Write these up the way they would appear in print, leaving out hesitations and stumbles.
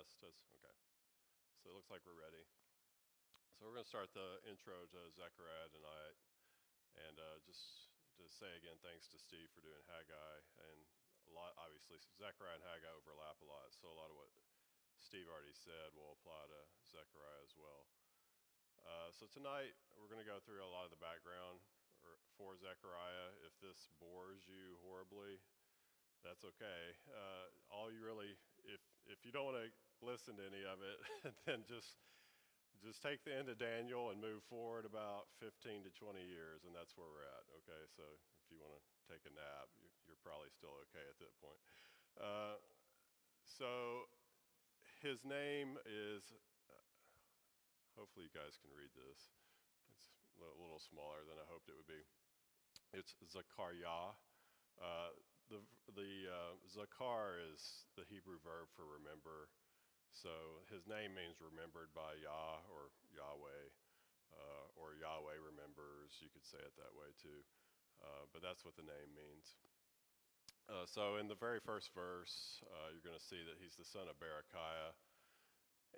Test. Okay. So it looks like we're ready. So we're going to start the intro to Zechariah tonight. And just to say again, thanks to Steve for doing Haggai. And a lot, obviously, Zechariah and Haggai overlap a lot. So a lot of what Steve already said will apply to Zechariah as well. So tonight, we're going to go through a lot of the background for Zechariah. If this bores you horribly, that's okay. All you really, if you don't want to listen to any of it, then just take the end of Daniel and move forward about 15 to 20 years, and that's where we're at. Okay, so if you want to take a nap, you're probably still okay at that point. So his name is. Hopefully, you guys can read this. It's a little smaller than I hoped it would be. It's Zechariah. The Zachar is the Hebrew verb for remember. So his name means remembered by Yah or Yahweh, or Yahweh remembers. You could say it that way too. But that's what the name means. So in the very first verse, you're going to see that he's the son of Berechiah.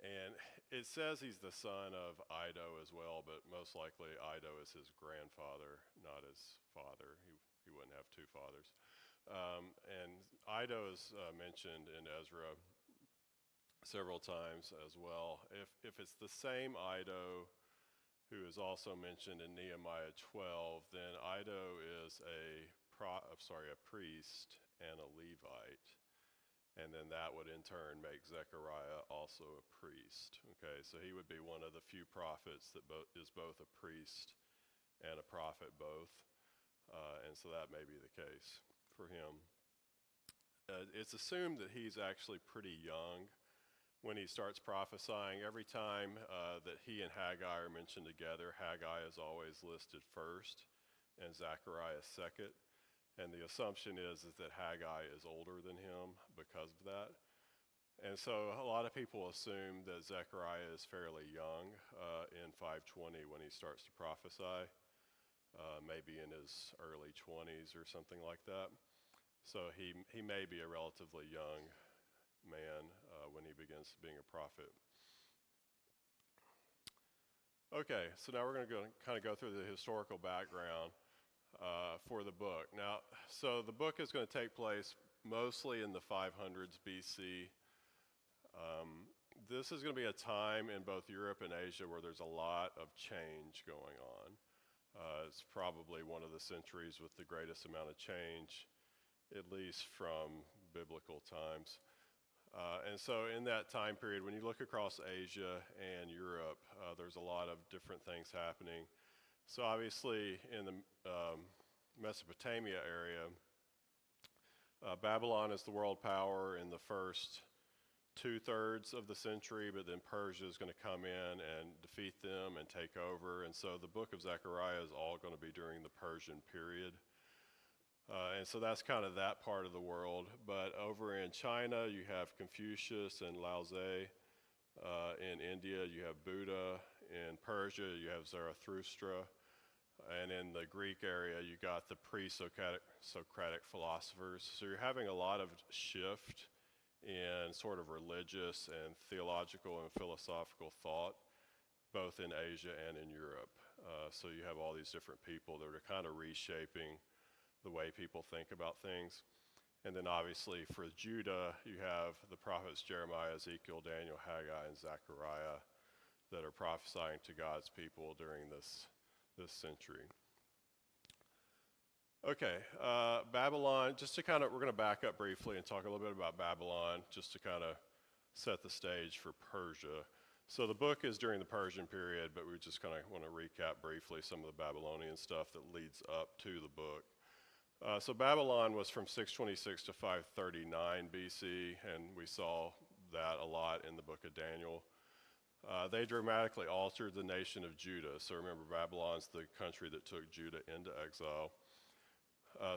And it says he's the son of Iddo as well, but most likely Iddo is his grandfather, not his father. He wouldn't have two fathers. And Iddo is mentioned in Ezra several times as well. If it's the same Iddo who is also mentioned in Nehemiah 12, then Iddo is a priest and a Levite. And then that would in turn make Zechariah also a priest. Okay, so he would be one of the few prophets that is both a priest and a prophet both. And so that may be the case for him. It's assumed that he's actually pretty young when he starts prophesying. Every time that he and Haggai are mentioned together, Haggai is always listed first and Zechariah second. And the assumption is that Haggai is older than him because of that. And so a lot of people assume that Zechariah is fairly young in 520 when he starts to prophesy, maybe in his early 20s or something like that. So he may be a relatively young man when he begins being a prophet. Okay, so now we're going to kind of go through the historical background for the book. Now, so the book is going to take place mostly in the 500s BC. This is going to be a time in both Europe and Asia where there's a lot of change going on. It's probably one of the centuries with the greatest amount of change, at least from biblical times. And so in that time period, when you look across Asia and Europe, there's a lot of different things happening. So obviously in the Mesopotamia area, Babylon is the world power in the first 2/3 of the century, but then Persia is going to come in and defeat them and take over. And so the book of Zechariah is all going to be during the Persian period. And so that's kind of that part of the world. But over in China, you have Confucius and Lao Tse. In India, you have Buddha. In Persia, you have Zarathustra. And in the Greek area, you got the pre-Socratic philosophers. So you're having a lot of shift in sort of religious and theological and philosophical thought, both in Asia and in Europe. So you have all these different people that are kind of reshaping the way people think about things. And then obviously for Judah, you have the prophets Jeremiah, Ezekiel, Daniel, Haggai, and Zechariah that are prophesying to God's people during this century. Okay, Babylon, just to kind of, we're going to back up briefly and talk a little bit about Babylon, just to kind of set the stage for Persia. So the book is during the Persian period, but we just kind of want to recap briefly some of the Babylonian stuff that leads up to the book. So Babylon was from 626 to 539 BC, and we saw that a lot in the book of Daniel. They dramatically altered the nation of Judah. So remember, Babylon's the country that took Judah into exile.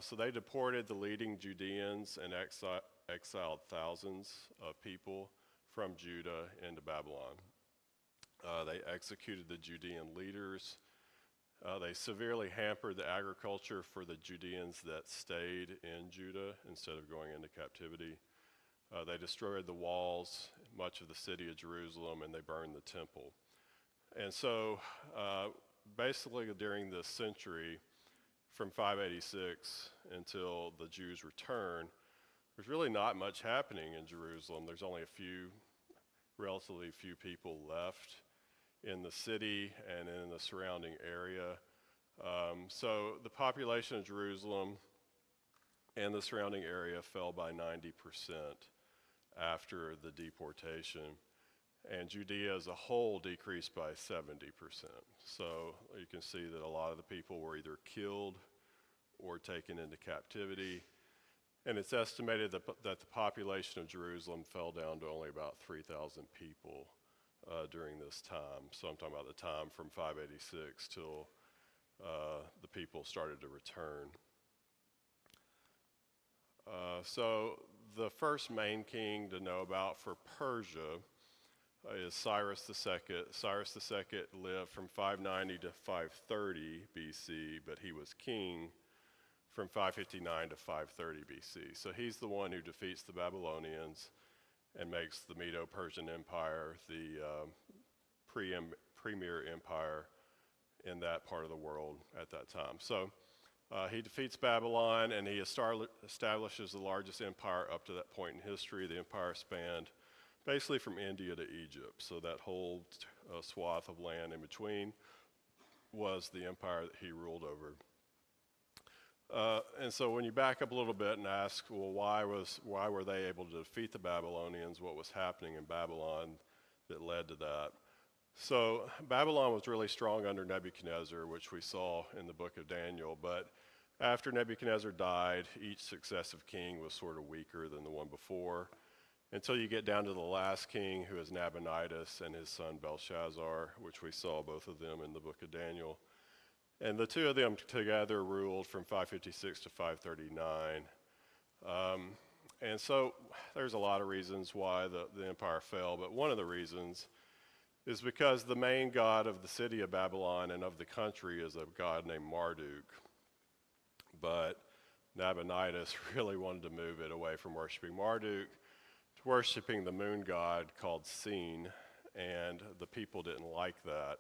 So they deported the leading Judeans and exiled thousands of people from Judah into Babylon. They executed the Judean leaders. They severely hampered the agriculture for the Judeans that stayed in Judah instead of going into captivity. They destroyed the walls, much of the city of Jerusalem, and they burned the temple. And so basically during this century, from 586 until the Jews return, there's really not much happening in Jerusalem. There's only relatively few people left in the city and in the surrounding area. So the population of Jerusalem and the surrounding area fell by 90% after the deportation. And Judea as a whole decreased by 70%. So you can see that a lot of the people were either killed or taken into captivity. And it's estimated that the population of Jerusalem fell down to only about 3,000 people during this time. So I'm talking about the time from 586 till the people started to return. So the first main king to know about for Persia is Cyrus II. Cyrus II lived from 590 to 530 BC, but he was king from 559 to 530 BC. So he's the one who defeats the Babylonians and makes the Medo-Persian Empire the premier empire in that part of the world at that time. So he defeats Babylon, and he establishes the largest empire up to that point in history. The empire spanned basically from India to Egypt. So that whole swath of land in between was the empire that he ruled over. And so when you back up a little bit and ask, well, why were they able to defeat the Babylonians? What was happening in Babylon that led to that? So Babylon was really strong under Nebuchadnezzar, which we saw in the book of Daniel. But after Nebuchadnezzar died, each successive king was sort of weaker than the one before, until you get down to the last king, who is Nabonidus, and his son Belshazzar, which we saw both of them in the book of Daniel. And the two of them together ruled from 556 to 539. And so there's a lot of reasons why the empire fell, but one of the reasons is because the main god of the city of Babylon and of the country is a god named Marduk. But Nabonidus really wanted to move it away from worshiping Marduk to worshiping the moon god called Sin, and the people didn't like that.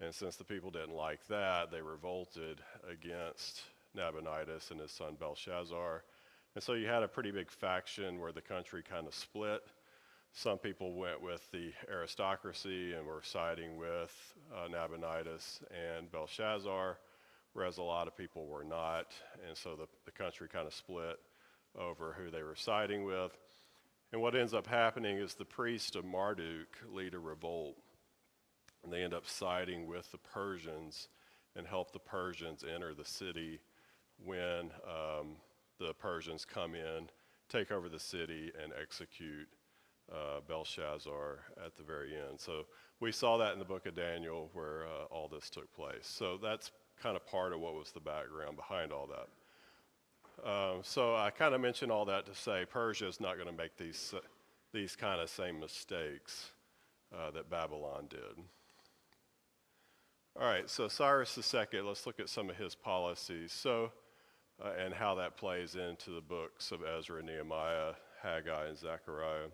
And since the people didn't like that, they revolted against Nabonidus and his son Belshazzar. And so you had a pretty big faction where the country kind of split. Some people went with the aristocracy and were siding with Nabonidus and Belshazzar, whereas a lot of people were not. And so the country kind of split over who they were siding with. And what ends up happening is the priests of Marduk lead a revolt. And they end up siding with the Persians and help the Persians enter the city when the Persians come in, take over the city, and execute Belshazzar at the very end. So we saw that in the book of Daniel where all this took place. So that's kind of part of what was the background behind all that. So I kind of mentioned all that to say Persia is not going to make these kind of same mistakes that Babylon did. All right, so Cyrus II, let's look at some of his policies. So, and how that plays into the books of Ezra, Nehemiah, Haggai, and Zechariah.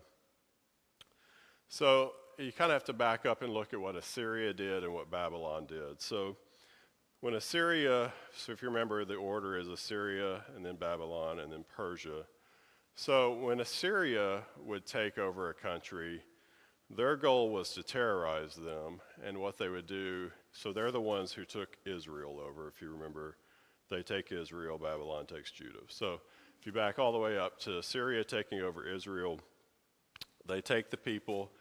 So you kind of have to back up and look at what Assyria did and what Babylon did. So when Assyria, so if you remember, the order is Assyria and then Babylon and then Persia. So when Assyria would take over a country, their goal was to terrorize them, and what they would do, so they're the ones who took Israel over. If you remember, they take Israel, Babylon takes Judah. So if you back all the way up to Assyria taking over Israel, they take the people,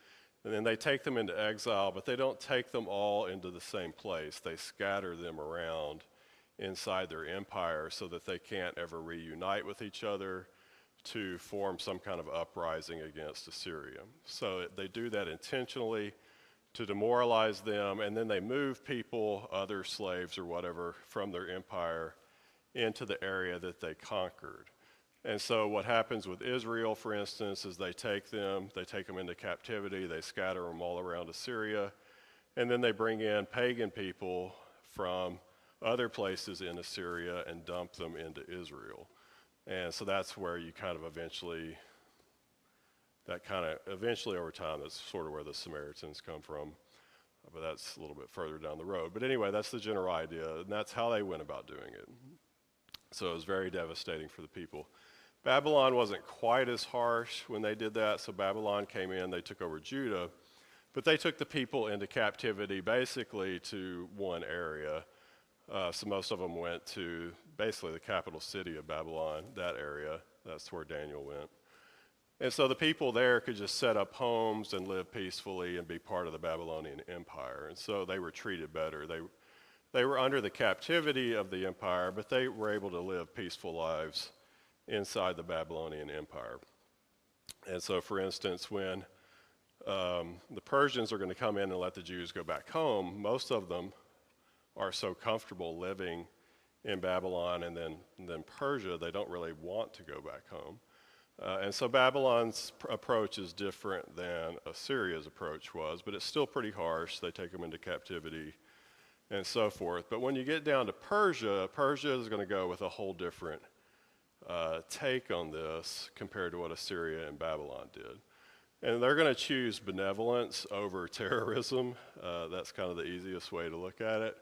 and then they take them into exile, but they don't take them all into the same place. They scatter them around inside their empire so that they can't ever reunite with each other to form some kind of uprising against Assyria. So they do that intentionally to demoralize them, and then they move people, other slaves or whatever, from their empire into the area that they conquered. And so what happens with Israel, for instance, is they take them into captivity, they scatter them all around Assyria, and then they bring in pagan people from other places in Assyria and dump them into Israel. And so that's where you kind of eventually that kind of eventually over time, that's sort of where the Samaritans come from. But that's a little bit further down the road. But anyway, that's the general idea, and that's how they went about doing it. So it was very devastating for the people. Babylon wasn't quite as harsh when they did that. So Babylon came in, they took over Judah, but they took the people into captivity basically to one area. So most of them went to basically the capital city of Babylon, that area. That's where Daniel went. And so the people there could just set up homes and live peacefully and be part of the Babylonian Empire. And so they were treated better. They were under the captivity of the empire, but they were able to live peaceful lives inside the Babylonian Empire. And so, for instance, when the Persians are going to come in and let the Jews go back home, most of them are so comfortable living in Babylon and then Persia, they don't really want to go back home. And so Babylon's approach is different than Assyria's approach was, but it's still pretty harsh. They take them into captivity and so forth. But when you get down to Persia, Persia is going to go with a whole different take on this compared to what Assyria and Babylon did. And they're going to choose benevolence over terrorism. That's kind of the easiest way to look at it.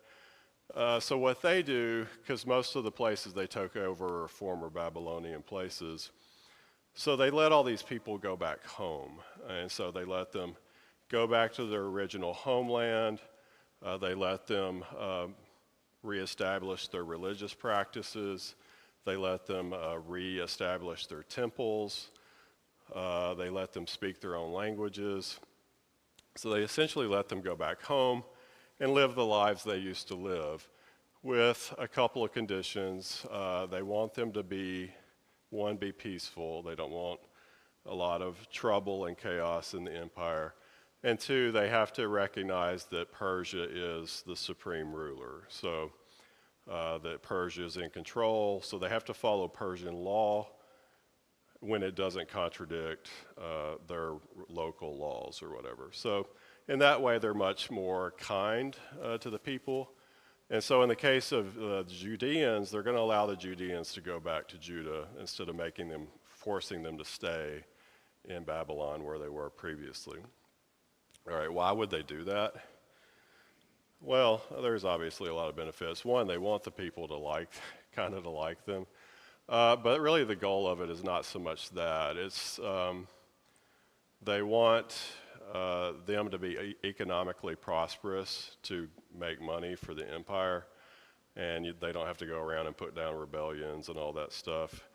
So what they do, because most of the places they took over are former Babylonian places, so they let all these people go back home. And so they let them go back to their original homeland. They let them reestablish their religious practices. They let them reestablish their temples. They let them speak their own languages. So they essentially let them go back home and live the lives they used to live with a couple of conditions. They want them to be peaceful. They don't want a lot of trouble and chaos in the empire. And two, they have to recognize that Persia is the supreme ruler. So that Persia is in control. So they have to follow Persian law when it doesn't contradict their local laws or whatever. So in that way, they're much more kind to the people. And so in the case of the Judeans, they're going to allow the Judeans to go back to Judah instead of forcing them to stay in Babylon where they were previously. All right, why would they do that? Well, there's obviously a lot of benefits. One, they want the people to like them. But really the goal of it is not so much that. It's they want them to be economically prosperous to make money for the empire, and they don't have to go around and put down rebellions and all that stuff.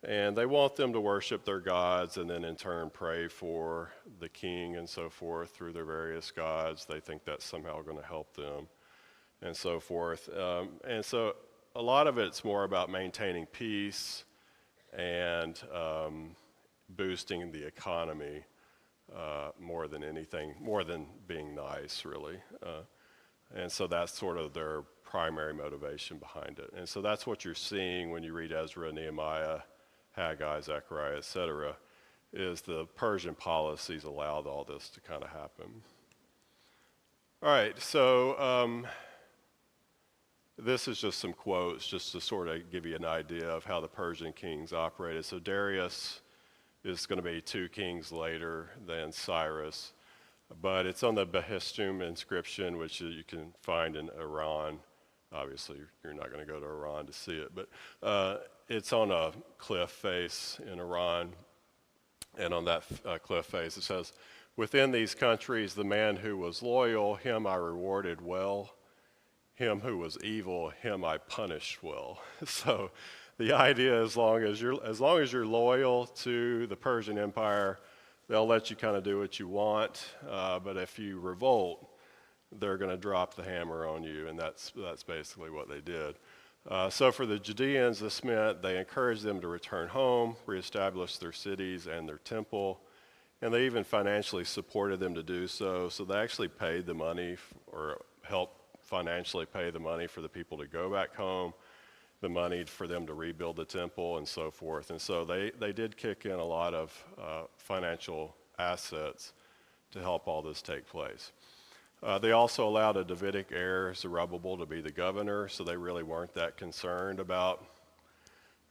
And they want them to worship their gods and then in turn pray for the king and so forth through their various gods. They think that's somehow going to help them and so forth. And so a lot of it's more about maintaining peace and boosting the economy more than anything, more than being nice, really. And so that's sort of their primary motivation behind it. And so that's what you're seeing when you read Ezra, Nehemiah, Haggai, Zechariah, etc., is the Persian policies allowed all this to kind of happen. All right, so this is just some quotes just to sort of give you an idea of how the Persian kings operated. So Darius is going to be 2 kings later than Cyrus, but it's on the Behistun inscription, which you can find in Iran. Obviously, you're not going to go to Iran to see it, but it's on a cliff face in Iran, and on that cliff face it says, "Within these countries, the man who was loyal, him I rewarded well. Him who was evil, him I punished well." So the idea, as long as you're loyal to the Persian Empire, they'll let you kind of do what you want. But if you revolt, they're going to drop the hammer on you, and that's basically what they did. So for the Judeans, this meant they encouraged them to return home, reestablish their cities and their temple, and they even financially supported them to do so. So they actually paid the money or helped financially pay the money for the people to go back home, the money for them to rebuild the temple and so forth. And so they did kick in a lot of financial assets to help all this take place. They also allowed a Davidic heir, Zerubbabel, to be the governor, so they really weren't that concerned about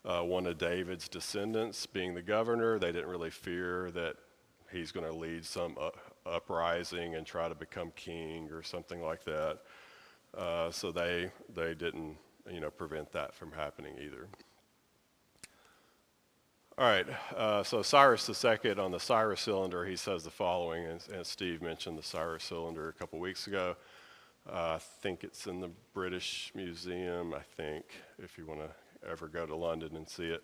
one of David's descendants being the governor. They didn't really fear that he's going to lead some uprising and try to become king or something like that. So they didn't, prevent that from happening either. All right, so Cyrus II, on the Cyrus cylinder, he says the following, and Steve mentioned the Cyrus cylinder a couple weeks ago. I think it's in the British Museum, I think, if you want to ever go to London and see it.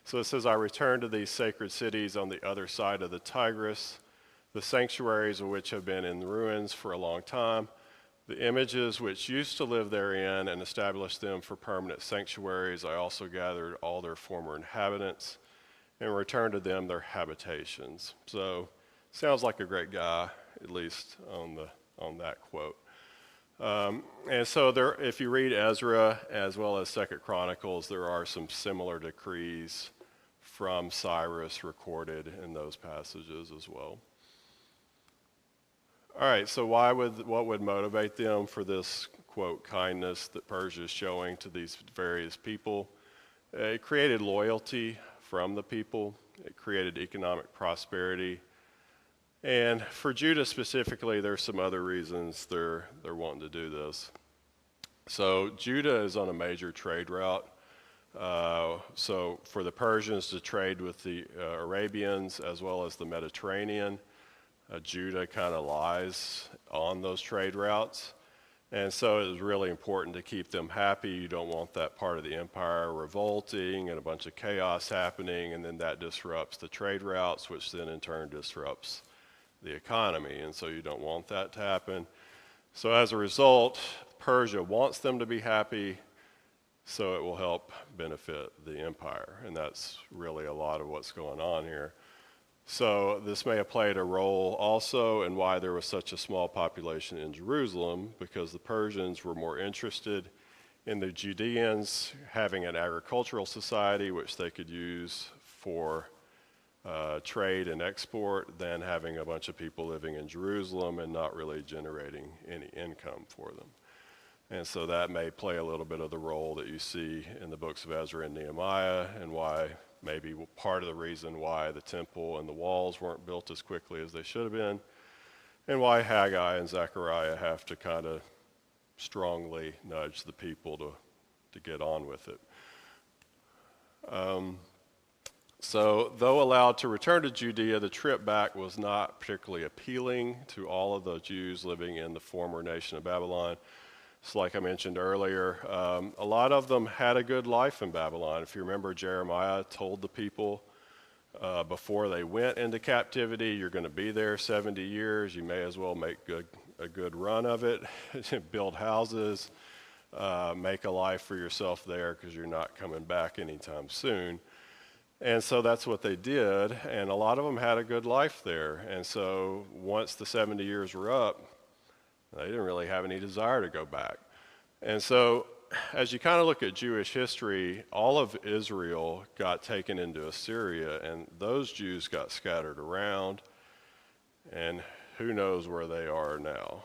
So it says, I returned to these sacred cities on the other side of the Tigris, the sanctuaries of which have been in ruins for a long time. The images which used to live therein and established them for permanent sanctuaries, I also gathered all their former inhabitants and returned to them their habitations. So sounds like a great guy, at least on that quote. And so there, if you read Ezra as well as 2 Chronicles, there are some similar decrees from Cyrus recorded in those passages as well. All right, so what would motivate them for this, quote, kindness that Persia is showing to these various people? It created loyalty from the people. It created economic prosperity. And for Judah specifically, there's some other reasons they're wanting to do this. So Judah is on a major trade route. So for the Persians to trade with the Arabians as well as the Mediterranean, Judah kind of lies on those trade routes. And so it was really important to keep them happy. You don't want that part of the empire revolting and a bunch of chaos happening, and then that disrupts the trade routes, which then in turn disrupts the economy. And so you don't want that to happen. So as a result, Persia wants them to be happy, so it will help benefit the empire. And that's really a lot of what's going on here. So this may have played a role also in why there was such a small population in Jerusalem, because the Persians were more interested in the Judeans having an agricultural society which they could use for trade and export than having a bunch of people living in Jerusalem and not really generating any income for them. And so that may play a little bit of the role that you see in the books of Ezra and Nehemiah, and why maybe part of the reason why the temple and the walls weren't built as quickly as they should have been, and why Haggai and Zechariah have to kind of strongly nudge the people to get on with it. So though allowed to return to Judea, the trip back was not particularly appealing to all of the Jews living in the former nation of Babylon. So like I mentioned earlier, a lot of them had a good life in Babylon. If you remember, Jeremiah told the people before they went into captivity, you're going to be there 70 years. You may as well make a good run of it, build houses, make a life for yourself there, because you're not coming back anytime soon. And so that's what they did, and a lot of them had a good life there. And so once the 70 years were up, they didn't really have any desire to go back. And so as you kind of look at Jewish history, all of Israel got taken into Assyria, and those Jews got scattered around, and who knows where they are now,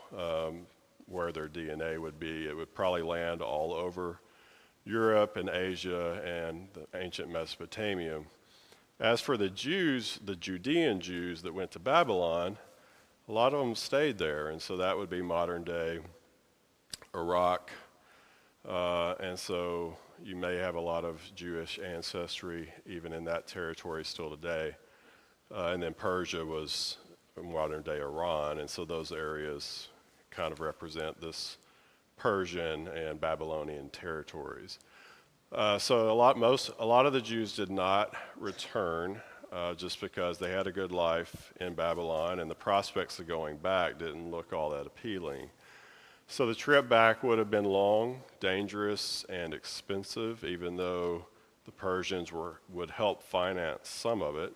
where their DNA would be. It would probably land all over Europe and Asia and the ancient Mesopotamia. As for the Jews, the Judean Jews that went to Babylon, a lot of them stayed there, and so that would be modern day Iraq. And so you may have a lot of Jewish ancestry even in that territory still today. And then Persia was modern day Iran, and so those areas kind of represent this Persian and Babylonian territories. So a lot of the Jews did not return just because they had a good life in Babylon, and the prospects of going back didn't look all that appealing. So the trip back would have been long, dangerous, and expensive, even though the Persians would help finance some of it.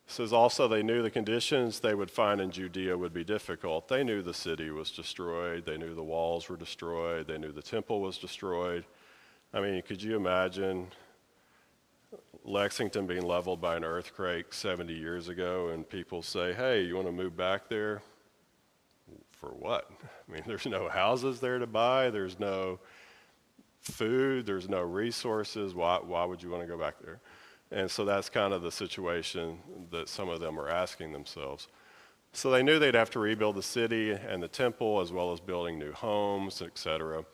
It says also they knew the conditions they would find in Judea would be difficult. They knew the city was destroyed. They knew the walls were destroyed. They knew the temple was destroyed. I mean, could you imagine Lexington being leveled by an earthquake 70 years ago, and people say, hey, you want to move back there? For what? I mean, there's no houses there to buy. There's no food. There's no resources. Why would you want to go back there? And so that's kind of the situation that some of them are asking themselves. So they knew they'd have to rebuild the city and the temple, as well as building new homes, etc.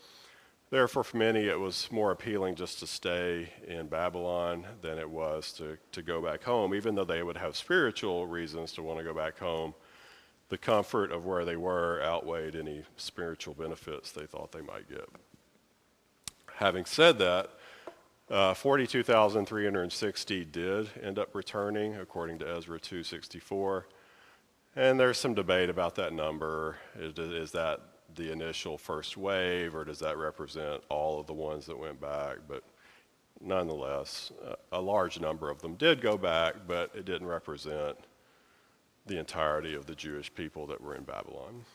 Therefore, for many, it was more appealing just to stay in Babylon than it was to go back home. Even though they would have spiritual reasons to want to go back home, the comfort of where they were outweighed any spiritual benefits they thought they might get. Having said that, 42,360 did end up returning, according to Ezra 2:64. And there's some debate about that number. Is that the initial first wave, or does that represent all of the ones that went back? But nonetheless, a large number of them did go back, but it didn't represent the entirety of the Jewish people that were in Babylon.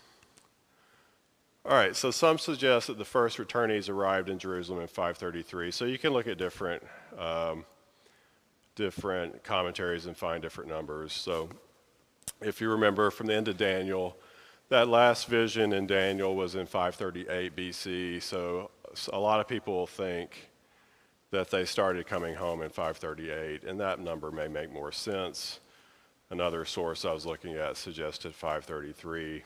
All right, so some suggest that the first returnees arrived in Jerusalem in 533. So you can look at different commentaries and find different numbers. So if you remember from the end of Daniel, that last vision in Daniel was in 538 BC. So a lot of people think that they started coming home in 538, and that number may make more sense. Another source I was looking at suggested 533.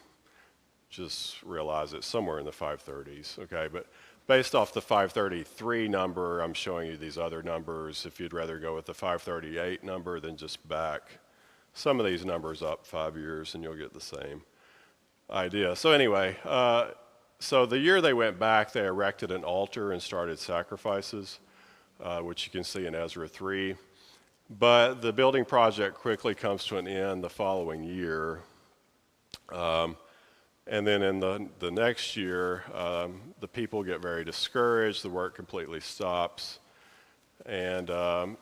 Just realize it's somewhere in the 530s, okay? But based off the 533 number, I'm showing you these other numbers. If you'd rather go with the 538 number, then just back some of these numbers up 5 years and you'll get the same idea. So anyway, so the year they went back, they erected an altar and started sacrifices, which you can see in Ezra 3. But the building project quickly comes to an end the following year. And then in the next year, the people get very discouraged. The work completely stops. And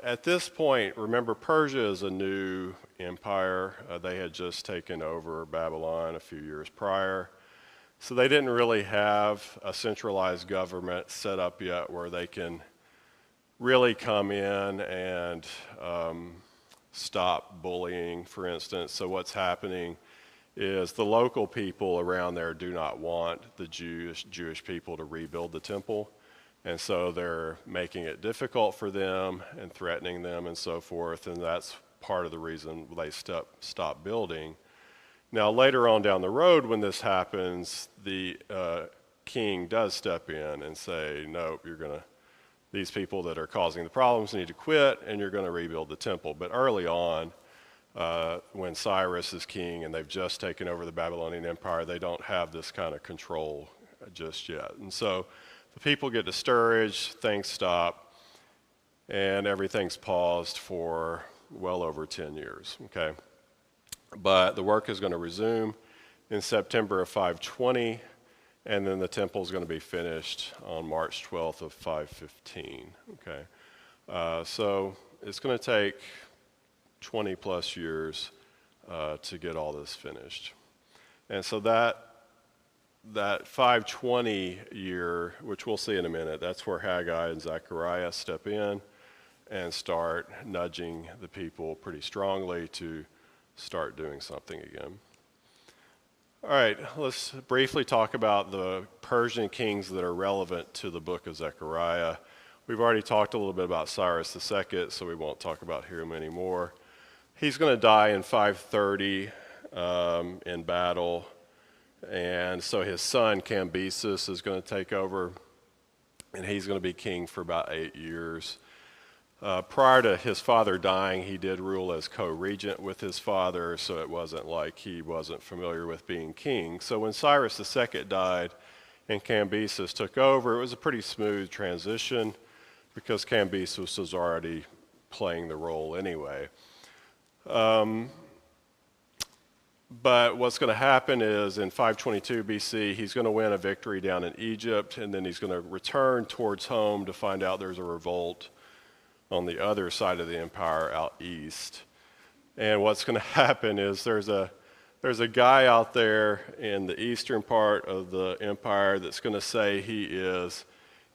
at this point, remember, Persia is a new empire. They had just taken over Babylon a few years prior. So they didn't really have a centralized government set up yet where they can really come in and stop bullying, for instance. So what's happening is the local people around there do not want the Jewish people to rebuild the temple. And so they're making it difficult for them and threatening them and so forth. And that's part of the reason they stop building. Now, later on down the road when this happens, the king does step in and say, nope, these people that are causing the problems need to quit and you're going to rebuild the temple. But early on, when Cyrus is king and they've just taken over the Babylonian Empire, they don't have this kind of control just yet. And so the people get discouraged, things stop, and everything's paused for well over 10 years, okay? But the work is going to resume in September of 520, and then the temple is going to be finished on March 12th of 515, okay? So it's going to take 20 plus years to get all this finished. And so that 520 year, which we'll see in a minute, that's where Haggai and Zechariah step in and start nudging the people pretty strongly to start doing something again. All right, let's briefly talk about the Persian kings that are relevant to the book of Zechariah. We've already talked a little bit about Cyrus II, so we won't talk about him anymore. He's going to die in 530 in battle, and so his son Cambyses is going to take over, and he's going to be king for about 8 years. Prior to his father dying, he did rule as co-regent with his father, so it wasn't like he wasn't familiar with being king. So when Cyrus II died and Cambyses took over, it was a pretty smooth transition because Cambyses was already playing the role anyway. But what's going to happen is in 522 BC, he's going to win a victory down in Egypt, and then he's going to return towards home to find out there's a revolt on the other side of the empire out east. And what's going to happen is there's a guy out there in the eastern part of the empire that's going to say he is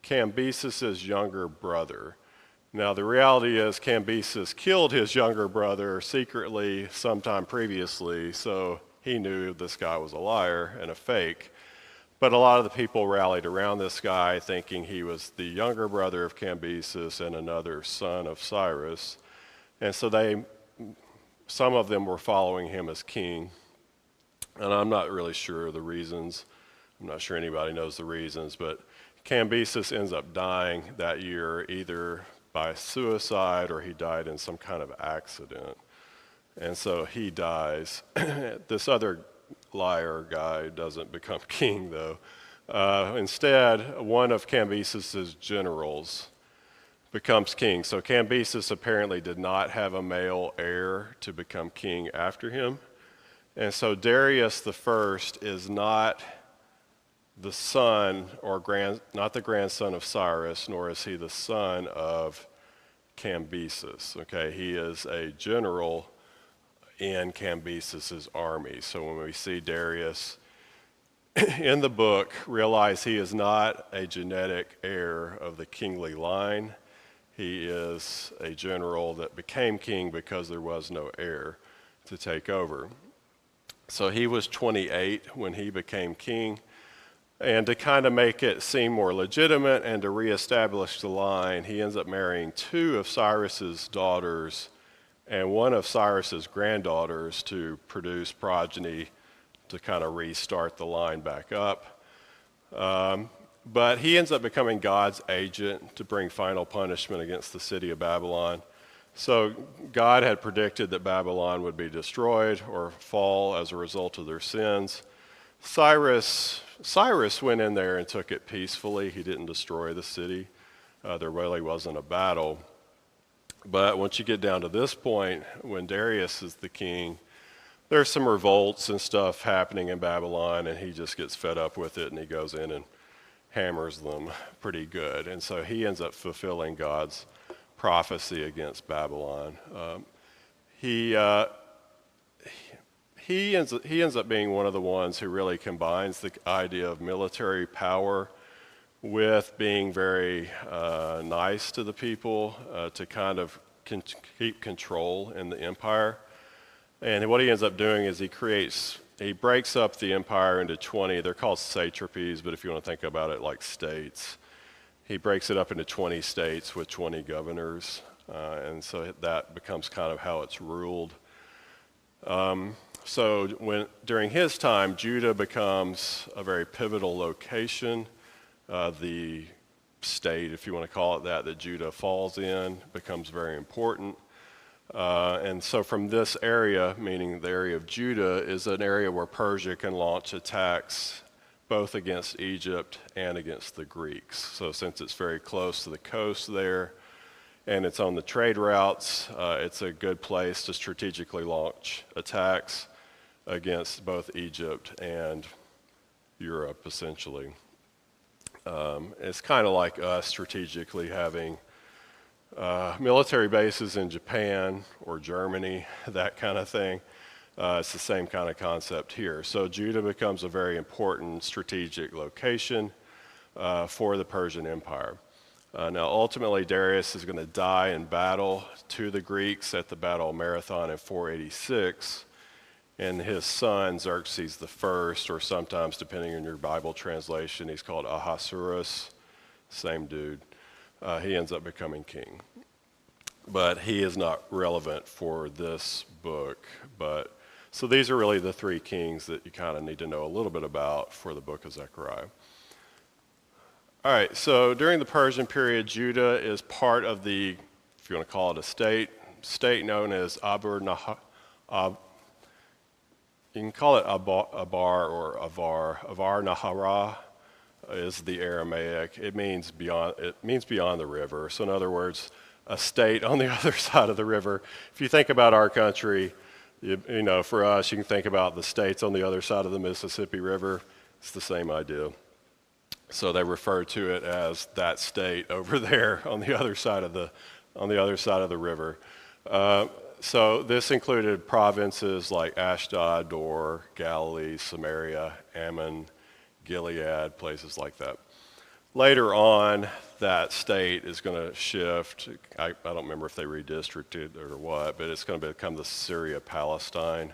Cambyses' younger brother. Now, the reality is Cambyses killed his younger brother secretly sometime previously, so he knew this guy was a liar and a fake. But a lot of the people rallied around this guy thinking he was the younger brother of Cambyses and another son of Cyrus. And so some of them were following him as king. And I'm not really sure the reasons. I'm not sure anybody knows the reasons, but Cambyses ends up dying that year either by suicide or he died in some kind of accident. And so he dies. This other liar guy doesn't become king, though. Instead, one of Cambyses' generals becomes king. So Cambyses apparently did not have a male heir to become king after him. And so Darius the First is not the son or not the grandson of Cyrus, nor is he the son of Cambyses. Okay, he is a general in Cambyses' army. So when we see Darius in the book, realize he is not a genetic heir of the kingly line. He is a general that became king because there was no heir to take over. So he was 28 when he became king. And to kind of make it seem more legitimate and to reestablish the line, he ends up marrying two of Cyrus's daughters and one of Cyrus's granddaughters to produce progeny to kind of restart the line back up. But he ends up becoming God's agent to bring final punishment against the city of Babylon. So God had predicted that Babylon would be destroyed or fall as a result of their sins. Cyrus went in there and took it peacefully. He didn't destroy the city. There really wasn't a battle. But once you get down to this point, when Darius is the king, there's some revolts and stuff happening in Babylon, and he just gets fed up with it, and he goes in and hammers them pretty good. And so he ends up fulfilling God's prophecy against Babylon. He ends up being one of the ones who really combines the idea of military power with being very nice to the people to kind of keep control in the empire. And what he ends up doing is he breaks up the empire into 20, they're called satrapies, but if you want to think about it like states, he breaks it up into 20 states with 20 governors, and so that becomes kind of how it's ruled. So during his time, Judah becomes a very pivotal location. The state, if you want to call it that Judah falls in, becomes very important. And so from this area, meaning the area of Judah, is an area where Persia can launch attacks both against Egypt and against the Greeks. So since it's very close to the coast there, and it's on the trade routes, it's a good place to strategically launch attacks against both Egypt and Europe, essentially. It's kind of like us strategically having military bases in Japan or Germany, that kind of thing. It's the same kind of concept here. So Judah becomes a very important strategic location for the Persian Empire. Now, ultimately, Darius is going to die in battle to the Greeks at the Battle of Marathon in 486. And his son, Xerxes I, or sometimes, depending on your Bible translation, he's called Ahasuerus, same dude. He ends up becoming king. But he is not relevant for this book. So these are really the three kings that you kind of need to know a little bit about for the book of Zechariah. All right, so during the Persian period, Judah is part of the, if you want to call it a state known as you can call it Abar or Avar. Avar Nahara is the Aramaic. It means beyond the river. So in other words, a state on the other side of the river. If you think about our country, you know, for us, you can think about the states on the other side of the Mississippi River. It's the same idea. So they refer to it as that state over there on the other side of the river. So this included provinces like Ashdod, Dor, Galilee, Samaria, Ammon, Gilead, places like that. Later on, that state is going to shift. I don't remember if they redistricted or what, but it's going to become the Syria-Palestine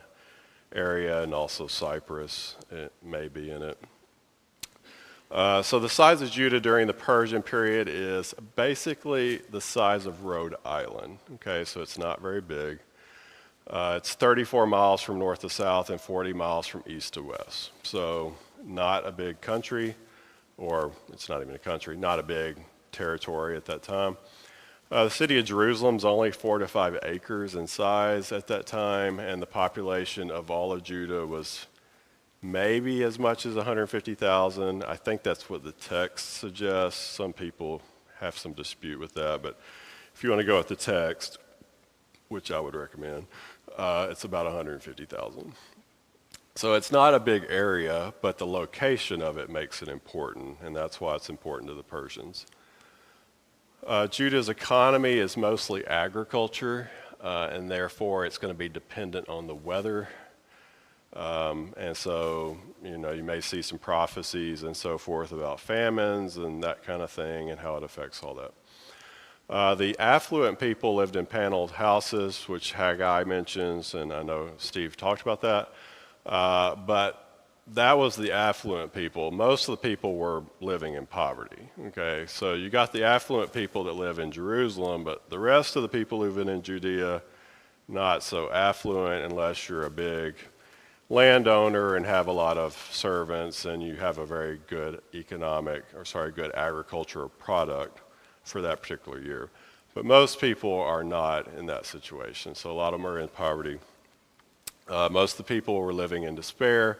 area, and also Cyprus, it may be in it. So the size of Judah during the Persian period is basically the size of Rhode Island. Okay, so it's not very big. It's 34 miles from north to south and 40 miles from east to west. So not a big country, or it's not even a country, not a big territory at that time. The city of Jerusalem is only 4 to 5 acres in size at that time, and the population of all of Judah was maybe as much as 150,000. I think that's what the text suggests. Some people have some dispute with that, but if you want to go with the text, which I would recommend, it's about 150,000. So it's not a big area, but the location of it makes it important, and that's why it's important to the Persians. Judah's economy is mostly agriculture, and therefore it's going to be dependent on the weather. And so, you may see some prophecies and so forth about famines and that kind of thing and how it affects all that. The affluent people lived in paneled houses, which Haggai mentions, and I know Steve talked about that. But that was the affluent people. Most of the people were living in poverty. Okay, so you got the affluent people that live in Jerusalem, but the rest of the people who've been in Judea, not so affluent unless you're a big landowner and have a lot of servants and you have a very good good agricultural product for that particular year. But most people are not in that situation, so a lot of them are in poverty. Most of the people were living in despair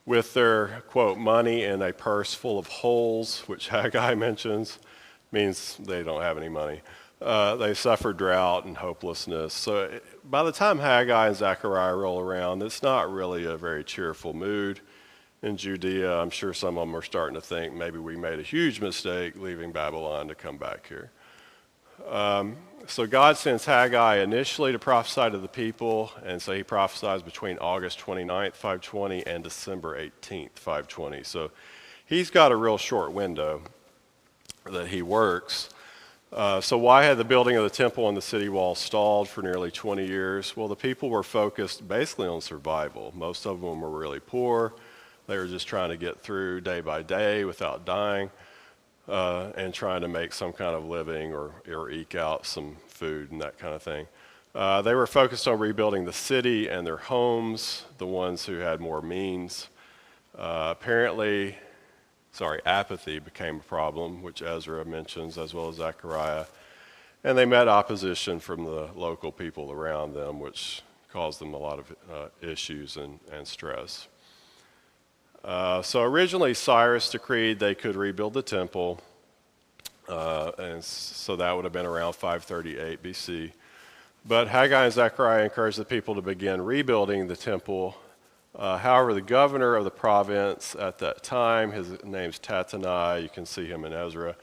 with their, quote, money in a purse full of holes, which Haggai mentions, means they don't have any money. They suffered drought and hopelessness. So by the time Haggai and Zechariah roll around, it's not really a very cheerful mood in Judea. I'm sure some of them are starting to think maybe we made a huge mistake leaving Babylon to come back here. So God sends Haggai initially to prophesy to the people, and so he prophesies between August 29th, 520, and December 18th, 520. So he's got a real short window that he works. So why had the building of the temple and the city wall stalled for nearly 20 years? Well, the people were focused basically on survival. Most of them were really poor. They were just trying to get through day by day without dying. And trying to make some kind of living or eke out some food and that kind of thing. They were focused on rebuilding the city and their homes, the ones who had more means. Apathy became a problem, which Ezra mentions, as well as Zechariah. And they met opposition from the local people around them, which caused them a lot of issues and stress. So originally Cyrus decreed they could rebuild the temple, and so that would have been around 538 BC. But Haggai and Zechariah encouraged the people to begin rebuilding the temple. However, the governor of the province at that time, his name's Tattenai, you can see him in Ezra,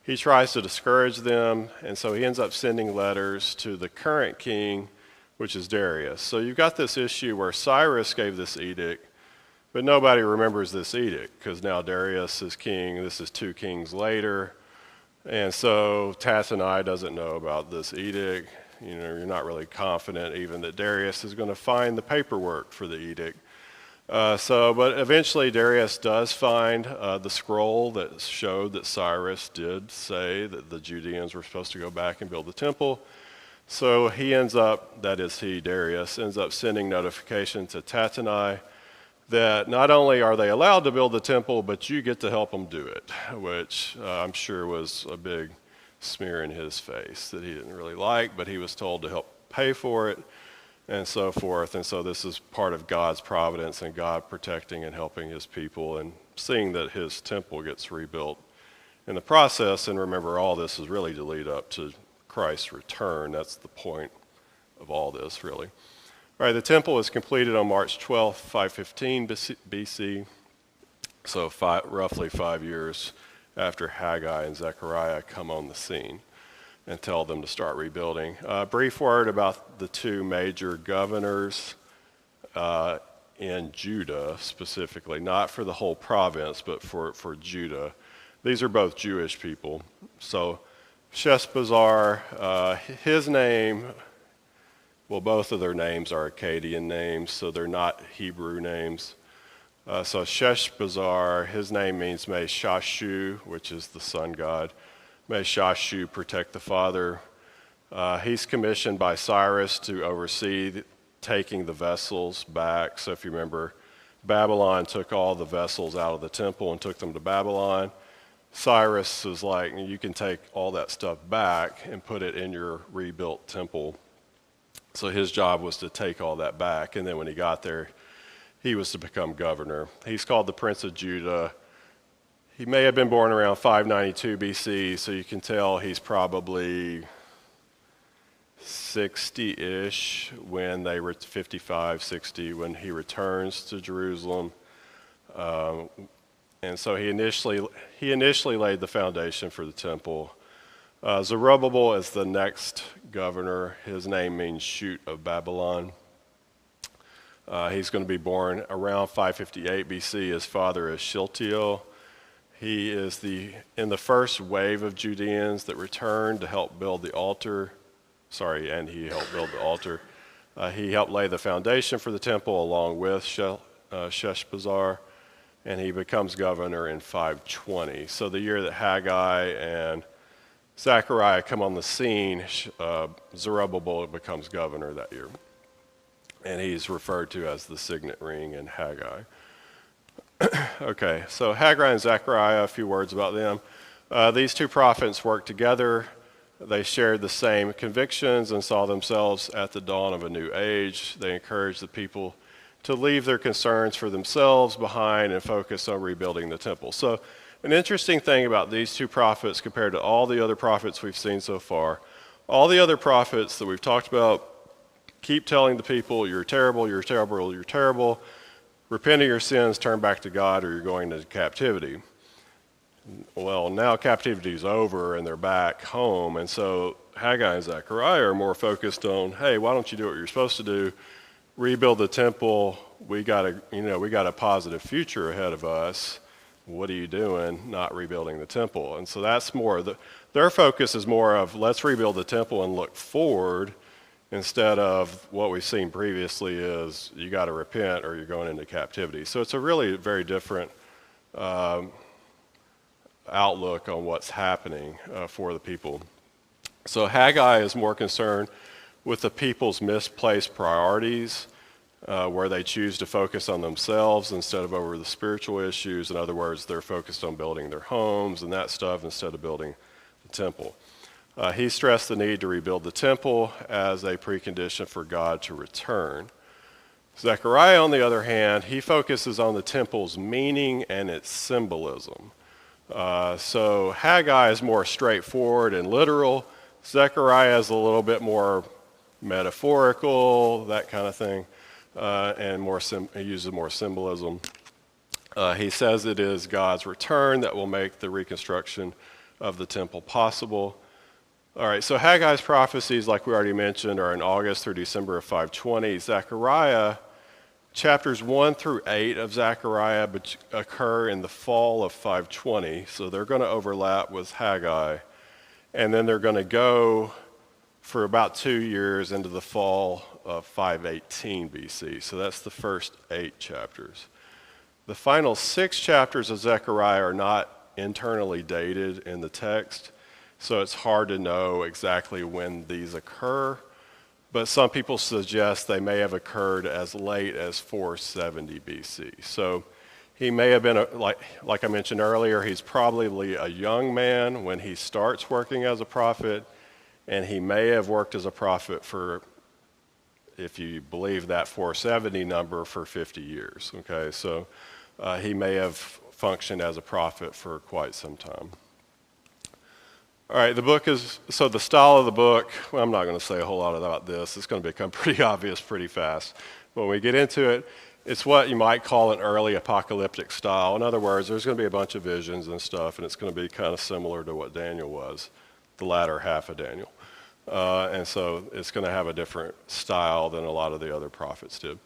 he tries to discourage them, and so he ends up sending letters to the current king, which is Darius. So you've got this issue where Cyrus gave this edict, but nobody remembers this edict because now Darius is king. This is 2 kings later. And so Tattenai doesn't know about this edict. You're not really confident even that Darius is going to find the paperwork for the edict. But eventually Darius does find the scroll that showed that Cyrus did say that the Judeans were supposed to go back and build the temple. So Darius ends up sending notification to Tattenai that not only are they allowed to build the temple, but you get to help them do it, which I'm sure was a big smear in his face that he didn't really like, but he was told to help pay for it and so forth. And so this is part of God's providence and God protecting and helping his people and seeing that his temple gets rebuilt in the process. And remember, all this is really to lead up to Christ's return. That's the point of all this, really. All right, the temple was completed on March 12th, 515 BC, so roughly 5 years after Haggai and Zechariah come on the scene and tell them to start rebuilding. Brief word about the 2 major governors in Judah specifically, not for the whole province, but for Judah. These are both Jewish people. So Sheshbazzar, his name, well, both of their names are Akkadian names, so they're not Hebrew names. So Sheshbazzar, his name means may Shashu, which is the sun god. May Shashu protect the father. He's commissioned by Cyrus to oversee taking the vessels back. So if you remember, Babylon took all the vessels out of the temple and took them to Babylon. Cyrus is like, you can take all that stuff back and put it in your rebuilt temple. So his job was to take all that back, and then when he got there, he was to become governor. He's called the Prince of Judah. He may have been born around 592 BC, so you can tell he's probably 60-ish when they were 55, 60, when he returns to Jerusalem. And so he initially laid the foundation for the temple. Zerubbabel is the next governor. His name means shoot of Babylon. He's going to be born around 558 BC. His father is Shealtiel. He is in the first wave of Judeans that returned to help build the altar. And he helped build the altar. He helped lay the foundation for the temple along with Sheshbazzar, and he becomes governor in 520. So the year that Haggai and Zechariah come on the scene, Zerubbabel becomes governor that year. And he's referred to as the signet ring in Haggai. Okay, so Haggai and Zechariah, a few words about them. These two prophets worked together. They shared the same convictions and saw themselves at the dawn of a new age. They encouraged the people to leave their concerns for themselves behind and focus on rebuilding the temple. So an interesting thing about these two prophets compared to all the other prophets we've seen so far, all the other prophets that we've talked about keep telling the people, you're terrible, you're terrible, you're terrible. Repent of your sins, turn back to God, or you're going into captivity. Well, now captivity is over and they're back home, and so Haggai and Zechariah are more focused on, hey, why don't you do what you're supposed to do? Rebuild the temple. We got a positive future ahead of us. What are you doing? Not rebuilding the temple. And so that's more their focus is more of let's rebuild the temple and look forward, instead of what we've seen previously is you got to repent or you're going into captivity. So it's a really very different outlook on what's happening for the people. So Haggai is more concerned with the people's misplaced priorities, where they choose to focus on themselves instead of over the spiritual issues. In other words, they're focused on building their homes and that stuff instead of building the temple. He stressed the need to rebuild the temple as a precondition for God to return. Zechariah, on the other hand, he focuses on the temple's meaning and its symbolism. So Haggai is more straightforward and literal. Zechariah is a little bit more metaphorical, that kind of thing, and he uses more symbolism. He says it is God's return that will make the reconstruction of the temple possible. All right, so Haggai's prophecies, like we already mentioned, are in August through December of 520. Zechariah, chapters 1 through 8 of Zechariah occur in the fall of 520, so they're going to overlap with Haggai, and then they're going to go for about 2 years into the fall of 518 BC. So that's the first 8 chapters. The final 6 chapters of Zechariah are not internally dated in the text, so it's hard to know exactly when these occur, but some people suggest they may have occurred as late as 470 BC. So he may have been, like I mentioned earlier, he's probably a young man when he starts working as a prophet, and he may have worked as a prophet for, if you believe that 470 number, for 50 years, okay? So he may have functioned as a prophet for quite some time. All right, so the style of the book, well, I'm not going to say a whole lot about this. It's going to become pretty obvious pretty fast. When we get into it, it's what you might call an early apocalyptic style. In other words, there's going to be a bunch of visions and stuff, and it's going to be kind of similar to what Daniel was, the latter half of Daniel. And so it's going to have a different style than a lot of the other prophets did.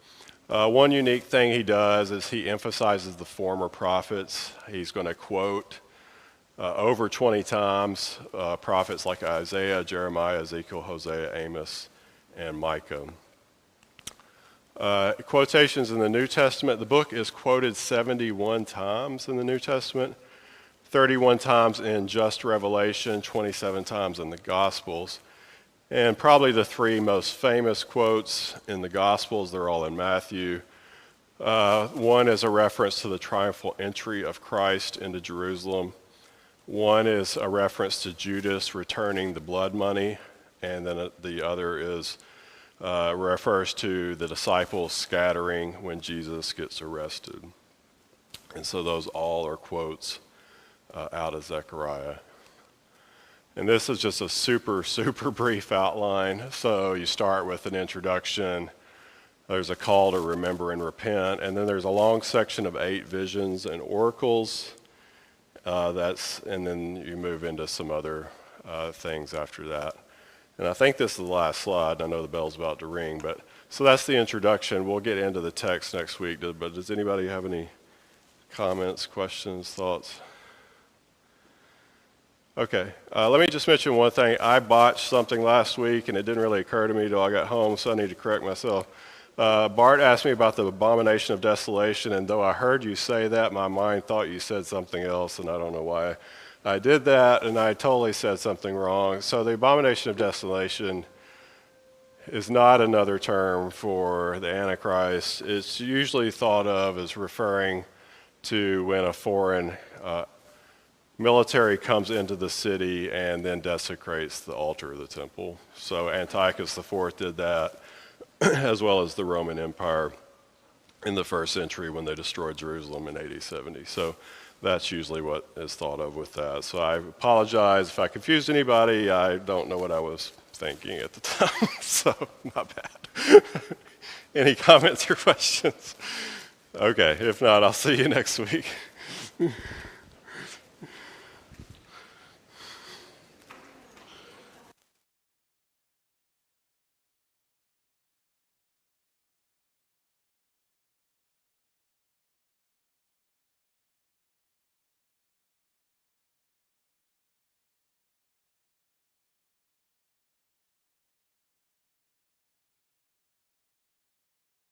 One unique thing he does is he emphasizes the former prophets. He's going to quote over 20 times prophets like Isaiah, Jeremiah, Ezekiel, Hosea, Amos, and Micah. Quotations in the New Testament, the book is quoted 71 times in the New Testament, 31 times in just Revelation, 27 times in the Gospels. And probably the three most famous quotes in the Gospels, they're all in Matthew. One is a reference to the triumphal entry of Christ into Jerusalem. One is a reference to Judas returning the blood money, and then the other refers to the disciples scattering when Jesus gets arrested. And so those all are quotes out of Zechariah. And this is just a super, super brief outline. So you start with an introduction. There's a call to remember and repent. And then there's a long section of 8 visions and oracles. And then you move into some other things after that. And I think this is the last slide. I know the bell's about to ring. So that's the introduction. We'll get into the text next week. But does anybody have any comments, questions, thoughts? Okay, let me just mention one thing. I botched something last week, and it didn't really occur to me till I got home, so I need to correct myself. Bart asked me about the abomination of desolation, and though I heard you say that, my mind thought you said something else, and I don't know why I did that, and I totally said something wrong. So the abomination of desolation is not another term for the Antichrist. It's usually thought of as referring to when a foreign military comes into the city and then desecrates the altar of the temple. So Antiochus IV did that, as well as the Roman Empire in the 1st century when they destroyed Jerusalem in AD 70. So that's usually what is thought of with that. So I apologize if I confused anybody. I don't know what I was thinking at the time, so not bad. Any comments or questions? Okay, if not, I'll see you next week.